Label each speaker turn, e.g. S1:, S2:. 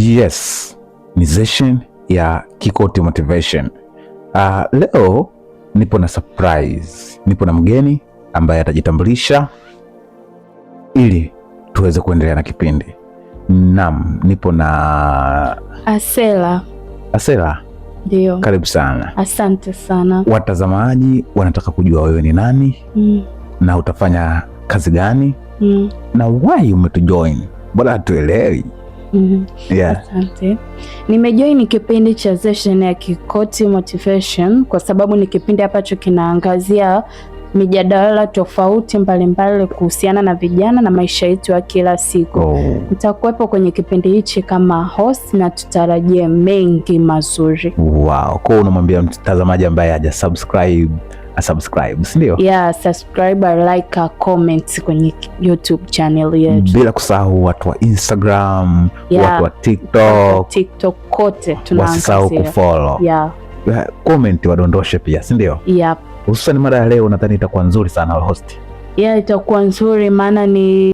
S1: Yes, ni session ya Kikoti Motivation. Leo nipo na surprise. Nipo na mgeni ambaye atajitambulisha ili tuweze kuendelea na kipindi. Naam, nipo na
S2: Asela.
S1: Asela,
S2: ndio.
S1: Karibu sana.
S2: Asante sana.
S1: Watazamaji wanataka kujua wewe ni nani na utafanya kazi gani na why umetujoin. Bora hatuelewi. Yeah.
S2: Asante. Nimejoin kipindi cha session ya Kikoti Motivation kwa sababu ni kipindi ambacho kinaangazia mijadala tofauti mbalimbali kuhusiana na vijana na maisha yetu ya kila siku. Nitakuwepo kwenye kipindi hichi kama host na tutarajie mengi mazuri.
S1: Wow. Kwa unamwambia mtazamaji ambaye haja subscribe, subscribe, si ndio?
S2: Yeah, subscribe, like, comment kwenye YouTube channel yetu.
S1: Bila kusahau watu wa Instagram, watu wa TikTok kote tunaangazia. Wasisahau kufollow.
S2: Yeah.
S1: Comment wadondoshe pia, si ndio?
S2: Yep.
S1: Hususan mada ya leo nadhani itakuwa nzuri sana host.
S2: Yeah, itakuwa nzuri maana ni